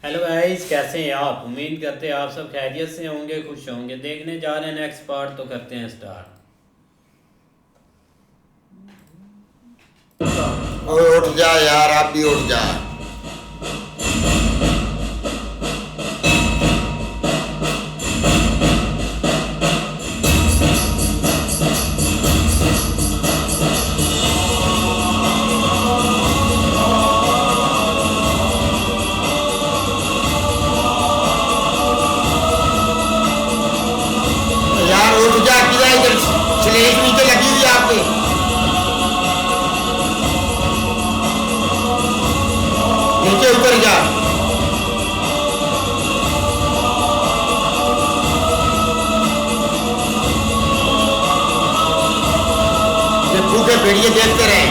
Hello guys, कैसे हैं आप। उम्मीद करते हैं आप सब खैरियत से होंगे, खुश होंगे। देखने जा रहे हैं नेक्स्ट पार्ट, तो करते हैं स्टार्ट। और उठ जा यार, आप भी उठ जा। यार उठ जा, किधर इधर स्लेट नीचे लगी हुई है आपके। नीचे उतर जा। ये भूखे भेड़िए देखते रहे।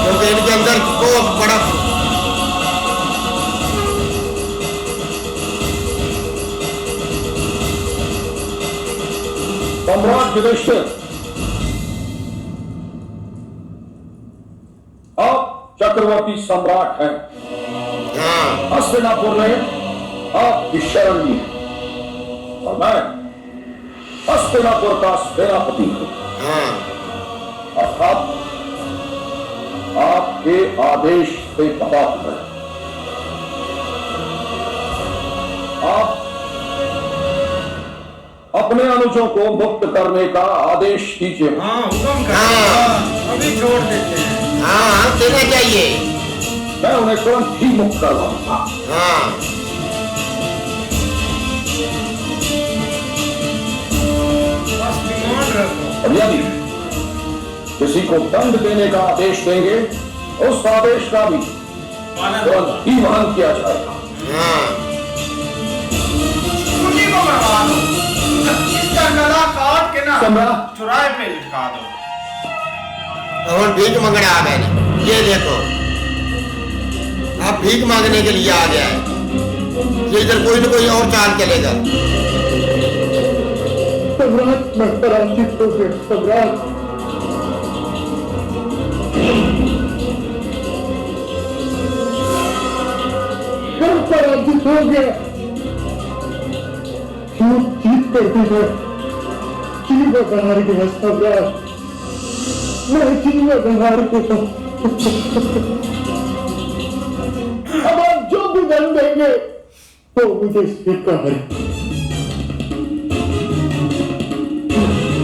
क्योंकि इनके अंदर बहुत बड़ा सम्राट युधिष्ठिर, आप चक्रवर्ती सम्राट हैं। हाँ हस्तिनापुर में आपकी शरण ली है और मैं हस्तिनापुर का सेनापति हूं। हाँ अर्थात आपके आदेश से बता है। आप अपने अनुजों को मुक्त करने का आदेश दीजिए। हाँ, हुक्म करो। हाँ। अभी छोड़ देते हैं। हाँ देना चाहिए। मैं उन्हें तुरंत ही मुक्त करवाऊंगा। हाँ बस डिमांड रखो। और यदि किसी को दंड देने का आदेश देंगे, उस आदेश का भी पालन तुरंत ही वहन किया जाएगा। हाँ उन्हीं को मरवा दो। इसका गला काट के ना सम्राट, चुराए पे लटका दो। और भीख मांगने आ गए ना। ये देखो, आप भीख मांगने के लिए आ गया है। ये इधर कोई ना कोई और चाल चलेगा। सम्राट, मैं पराजित हो गया। सम्राट, मैं पराजित हो गया। क्यों जीत कर भी मैं जीवन हार गया। सम्राट, मैं जीवन हार गया। अब आप जो भी दंड देंगे तो मुझे स्वीकार है।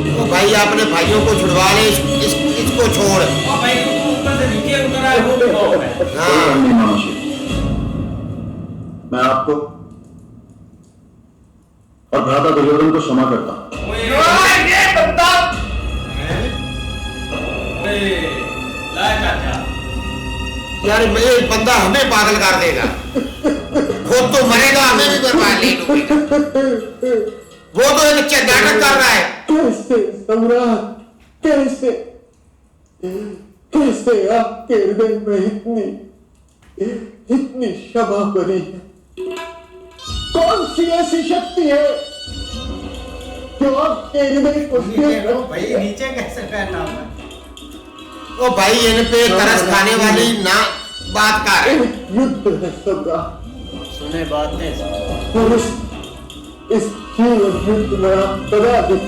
तो भाई अपने भाइयों को छुड़वा ले, इसको छोड़। और भाई तू ऊपर से नीचे उतर आए, वो भी बहुत है। हाँ मैं आपको और भ्राता दुर्योधन को क्षमा करता हूं। ये बंदा ला चाचा। यार ये बंदा हमें पागल कर देगा। खुद तो मरेगा, हमें भी बर्बाद ले डूबेगा। वो तो एक अच्छा नाटक कर रहा है। कैसे सम्राट, कैसे कैसे आपके हृदय में इतनी क्षमा भरी है? कौन सी ऐसी शक्ति है जो आपके हृदय को भाई नीचे कैसे बैठा हुआ है? ओ भाई इन पे तरस खाने वाली ना बात कर। युद्ध है सम्राट, सुने बातें। और इस जीवन युद्ध में आप पराजित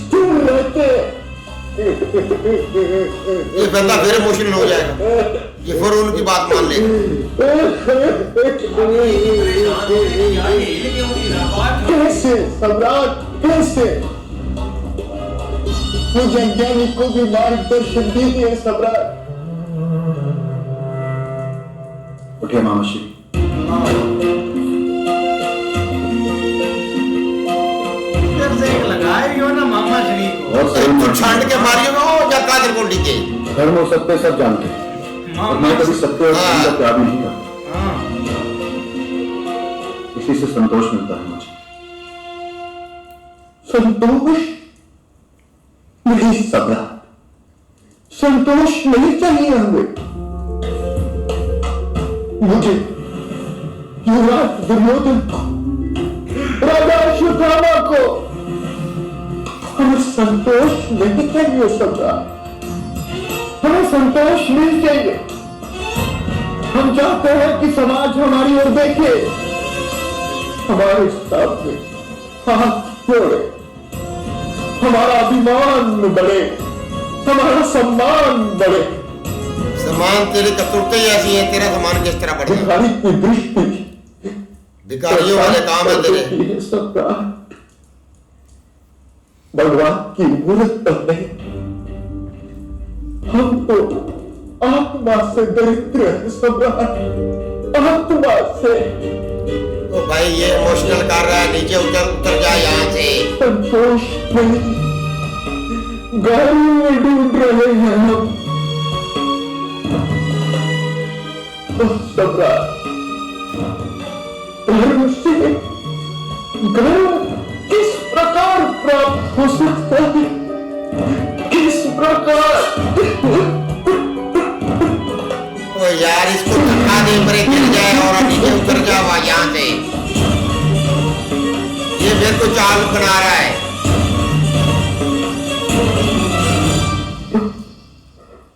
क्यों रहते? ये बंदा फिर इमोशनल हो जाएगा। ये फिर उनकी बात मान लेगा। कैसे सम्राट, कैसे? मुझे अज्ञानी को भी मार्गदर्शन दीजिए सम्राट। उठे मामाश्री। इधर से एक लगाए हो ना मामा श्री को। तो छांट के मारियो ना हो या कादर गोल्डी के। धर्म और सत्य सब जानते हैं, और मैं कभी सत्य और धर्म का त्याग नहीं करता। हाँ। इसी से संतोष मिलता है मुझे। संतोष नहीं सम्राट, संतोष नहीं चाहिए हमें। मुझे युवराज दुर्योधन को, राजा अश्वत्थामा को और संतोष नहीं चाहिए सम्राट। संतोष मिल चाहिए। हम चाहते हैं कि समाज हमारी ओर देखे, हमारे साथ में हाथ जोड़े, हमारा अभिमान बढ़े, हमारा सम्मान बढ़े। सम्मान तेरी कतुरते ही ऐसी है, तेरा सम्मान किस तरह बढ़ेगा? भिखारी की दृष्टि भिखारियों वाले काम है तेरे। सबका भगवान की मूर्त पर नहीं, हम तो आत्मा से दरिद्र हैं सम्राट, आत्मा से। तो भाई ये इमोशनल कर रहा है, नीचे उतर उतर जा यहाँ से। संतोष नहीं, गर्व में ढूंढ रहे हैं हम। तो सम्राट, धर्म से गर्व किस प्रकार प्राप्त हो सकता है? किस प्रकार? ओ यार इसको धक्का दे, ब्रेक गिर जाए और नीचे उतर जा यहाँ से। ये मेरे को चाल बना रहा है।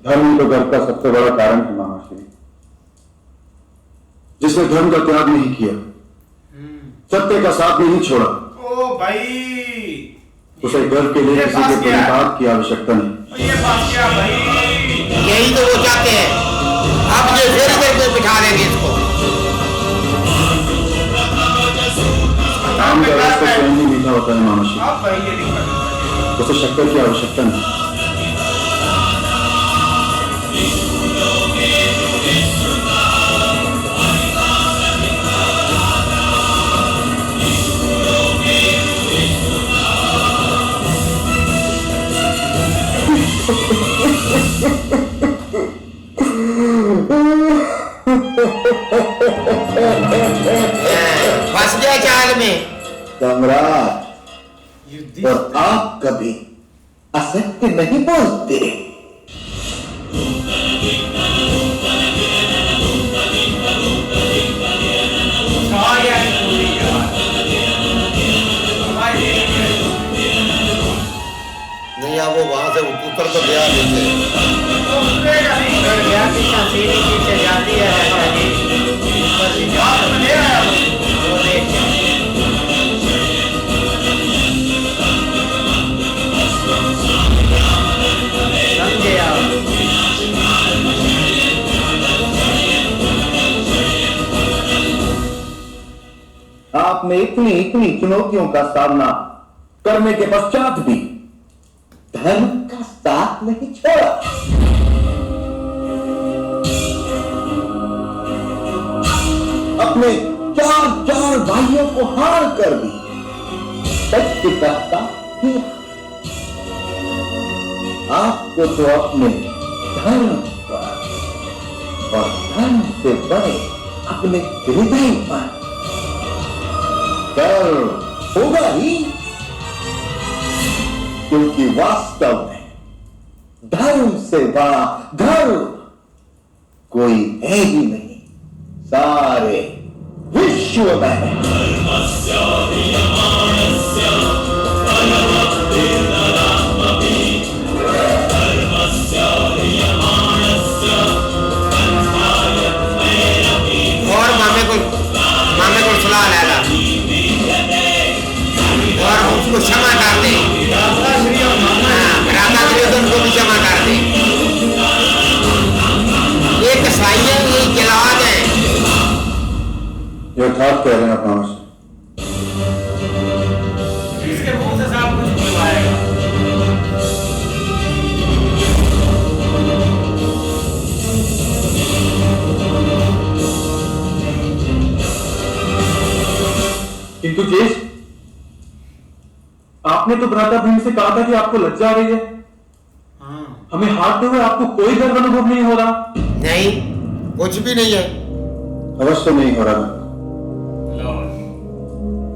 धर्म तो गर्व का सबसे बड़ा कारण है महाश्री। जिसने धर्म का त्याग नहीं किया, सत्य का साथ नहीं छोड़ा, ओ भाई उसे गर्व के लिए किसी के परिवार की आवश्यकता नहीं। ये बात क्या भाई? यही तो वो चाहते हैं। अब ये फिर इधर पे बिठा देंगे इसको। काम का रस तो स्वयं ही मीठा होता है महाश्री, अब भाई ये दिक्कत उसे शक्कर की आवश्यकता नहीं। फंस गया चाल में। सम्राट, और आप कभी असत्य नहीं बोलते। नहीं अब वो वहां से उतर तो गया नीचे। पीछे जाती है ऊपर से वो देख समझे आप? आपने इतनी इतनी चुनौतियों का सामना करने के पश्चात भी धर्म का साथ नहीं छोड़ा। अपने चार चार भाइयों को हार कर भी सत्य का साथ किया। आपको तो अपने धर्म पर और धर्म से बड़े अपने हृदय पर गर्व होगा ही, क्योंकि वास्तव में धर्म से बड़ा धर्म कोई है ही नहीं सारे विश्व में। और मामे को सलाह लेगा और उसको क्षमा कर दे। राधा श्री उनको भी क्षमा कर दे। ये कसाई है, ये जलाद है। यथार्थ कह रहे हैं आप। इसके मुंह से सब कुछ निकलवाएगा। किंतु केश, आपने तो भ्राता भीम से कहा था कि आपको लज्जा आ रही है। हाँ हमें हारते हुए आपको कोई गर्व अनुभव नहीं हो रहा? नहीं, कुछ भी नहीं है। अवश्य नहीं हो रहा,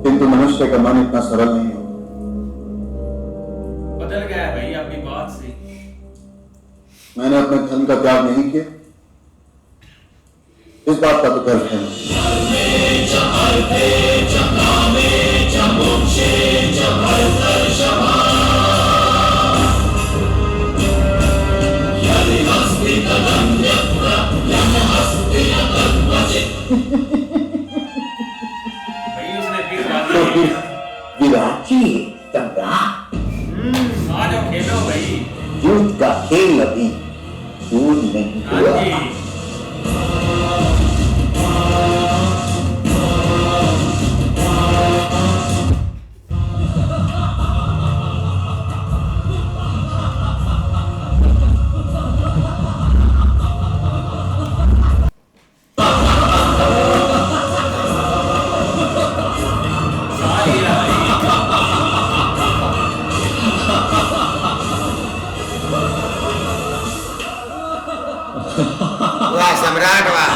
किंतु मनुष्य का मन इतना सरल नहीं होता। बदल गया है भाई आपकी बात से। मैंने अपने धर्म का त्याग नहीं किया, इस बात का तो गर्व है। Yadi must be भाई उसने फिर बाजी नहीं किया। विराची सम्राट, आ जाओ खेलो भाई। युद्ध का खेल अभी शुरू नहीं हाँ हुआ। जी। सारी है भाई। वाह सम्राट वाह,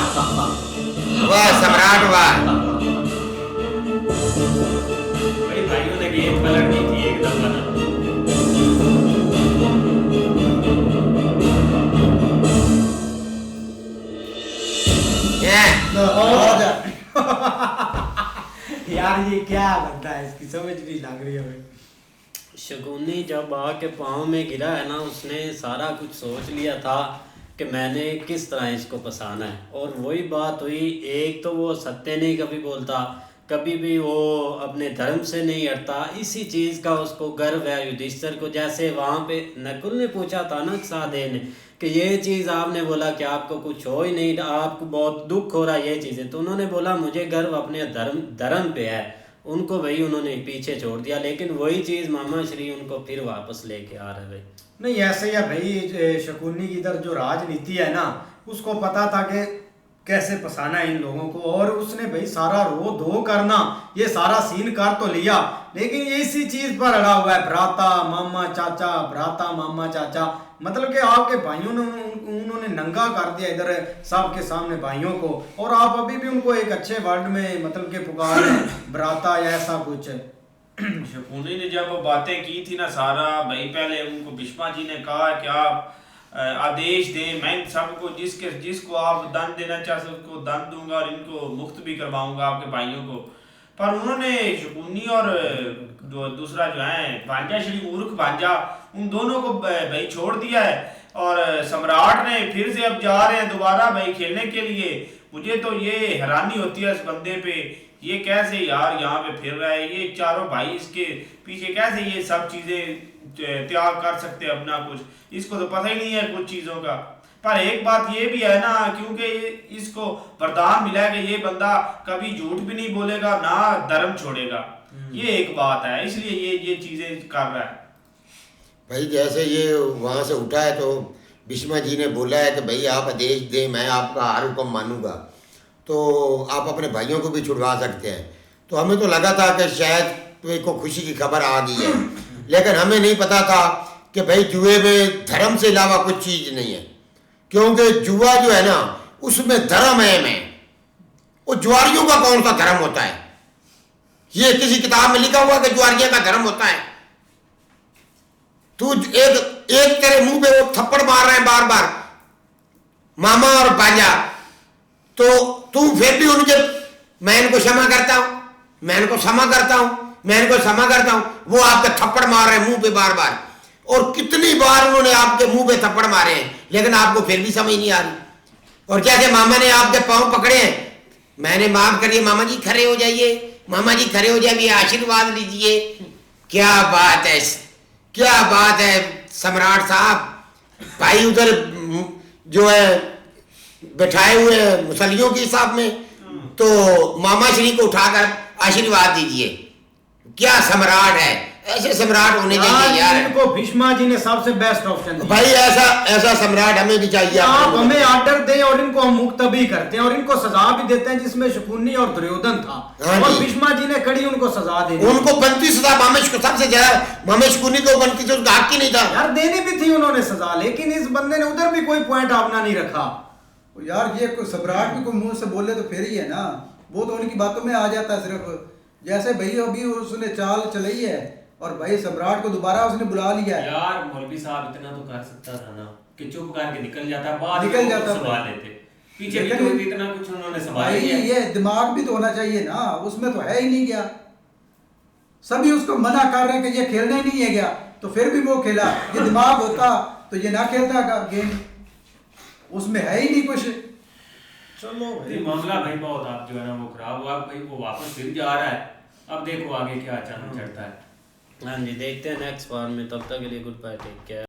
वाह सम्राट वाह। भाई भाइयों ने गेम पलट दी थी एकदम बना। ये यार ये क्या बनता है, इसकी समझ नहीं लग रही है हमें। शकुनी जब आके पाँव में गिरा है ना, उसने सारा कुछ सोच लिया था कि मैंने किस तरह इसको फंसाना है। और वही बात हुई, एक तो वो सत्य नहीं कभी बोलता, कभी भी वो अपने धर्म से नहीं हटता। इसी चीज़ का उसको गर्व है युधिष्ठिर को। जैसे वहाँ पे नकुल ने पूछा था ना सहदेव ने कि ये चीज़ आपने बोला कि आपको कुछ हो ही नहीं, आपको बहुत दुख हो रहा है ये चीज़ें, तो उन्होंने बोला मुझे गर्व अपने धर्म पे है। उनको भाई उन्होंने पीछे छोड़ दिया, लेकिन वही चीज़ मामा श्री उनको फिर वापस लेके आ रहे भाई। नहीं ऐसे ही है भाई, शकुनी की इधर जो राजनीति है ना, उसको पता था कि कैसे फंसाना है इन लोगों को। और उसने भाई सारा रो धो करना, ये सारा सीन कर तो लिया, लेकिन ये इसी चीज पर अड़ा हुआ है, भ्राता मामा चाचा, भ्राता मामा चाचा। मतलब कि आपके भाइयों ने उन्होंने नंगा कर दिया इधर सबके सामने भाइयों को, और आप अभी भी उनको एक अच्छे वर्ड में मतलब के पुकार रहे हैं, भ्राता या ऐसा कुछ। शकुनी ने जब वो बातें की थी ना सारा भाई, पहले उनको भीष्मा जी ने कहा कि आप आदेश दें, मैं सबको जिसको आप दंड देना चाहते उसको दंड दूंगा और इनको मुक्त भी करवाऊंगा आपके भाइयों को। पर उन्होंने शकुनी और जो दूसरा जो है भांजा, श्री मूर्ख भांजा, उन दोनों को भाई छोड़ दिया है। और सम्राट ने फिर से अब जा रहे हैं दोबारा भाई खेलने के लिए। मुझे तो ये हैरानी होती है इस बंदे पे, ये कैसे यार यहाँ पे फिर रहा है, ये चारों भाई इसके पीछे कैसे ये सब चीजें त्याग कर सकते हैं अपना कुछ, इसको तो पता ही नहीं है कुछ चीजों का। पर एक बात ये भी है ना, क्योंकि इसको वरदान मिला है कि ये बंदा कभी झूठ भी नहीं बोलेगा ना धर्म छोड़ेगा, ये एक बात है, इसलिए ये चीजें कर रहा है भाई। जैसे ये वहाँ से उठा है तो भीष्मा जी ने बोला है कि भाई आप आदेश दें, मैं आपका हर हुक्म मानूंगा, तो आप अपने भाइयों को भी छुड़वा सकते हैं। तो हमें तो लगा था कि शायद को खुशी की खबर आ गई है, लेकिन हमें नहीं पता था कि भाई जुए में धर्म से अलावा कुछ चीज़ नहीं है। क्योंकि जुआ जो है ना उसमें धर्म है। वो जुआरियों का कौन सा धर्म होता है? ये किसी किताब में लिखा हुआ कि जुआरियों का धर्म होता है? तू एक तेरे मुंह पे वो थप्पड़ मार रहे हैं बार बार मामा और बाजा, तो तू फिर भी उनके मैं इनको क्षमा करता हूं, मैं इनको क्षमा करता हूं, मैं इनको क्षमा करता हूं, वो आपके थप्पड़ मार रहे हैं मुंह पे बार बार। और कितनी बार उन्होंने आपके मुंह पे थप्पड़ मारे हैं, लेकिन आपको फिर भी समझ नहीं आ रही। और जैसे मामा ने आपके पांव पकड़े हैं, मैंने माफ करिए मामा जी, खड़े हो जाइए, मामा जी खड़े हो जाइए, आशीर्वाद लीजिए। क्या बात है, क्या बात है सम्राट साहब। भाई उधर जो है बैठाए हुए मुसलियों के हिसाब में, तो मामा श्री को उठाकर आशीर्वाद दीजिए। क्या सम्राट है, ऐसे सम्राट होने चाहिए यार। इनको भीष्मा जी ने सबसे बेस्ट ऑप्शन दिया। भाई ऐसा सम्राट हमें भी चाहिए। आप हमें ऑर्डर दें और इनको हम मुक्त भी करते हैं और इनको सजा भी देते हैं, जिसमें शकुनी और दुर्योधन था। हाँ और जी। भीष्मा जी ने कड़ी उनको सजा दी, उनको बनती सजा मामेश को सबसे ज्यादा, मामेश कुनी को बनती थी, उसका हक ही नहीं था यार, देनी भी थी उन्होंने सजा, लेकिन इस बंदे ने उधर भी कोई पॉइंट अपना नहीं रखा। यार ये कोई सम्राट भी कोई मुंह से बोले तो फिर ही है ना, वो तो उनकी बातों में आ जाता है सिर्फ। जैसे भाई अभी उसने चाल चलाई है और भाई सम्राट को दोबारा उसने बुला लिया है। यार मौलवी साहब इतना तो कर सकता था ना कि चुप करके निकल जाता, बाद निकल में जाता संभाल लेते, पीछे भी लेकिन तो इतना कुछ उन्होंने संभाल भाई लिया। ये दिमाग भी तो होना चाहिए ना, उसमें तो है ही नहीं गया। सभी उसको मना कर रहे हैं कि ये खेलने ही नहीं है गया, तो फिर भी वो खेला। ये दिमाग होता तो ये ना खेलता गेम, उसमें है ही नहीं कुछ। चलो तो भाई मामला भाई बहुत आप जो है ना वो खराब हुआ भाई, वो वापस फिर जा रहा है। अब देखो आगे क्या चलता है। हाँ जी, देखते हैं नेक्स्ट बार में, तब तक के लिए गुड बाय, टेक केयर।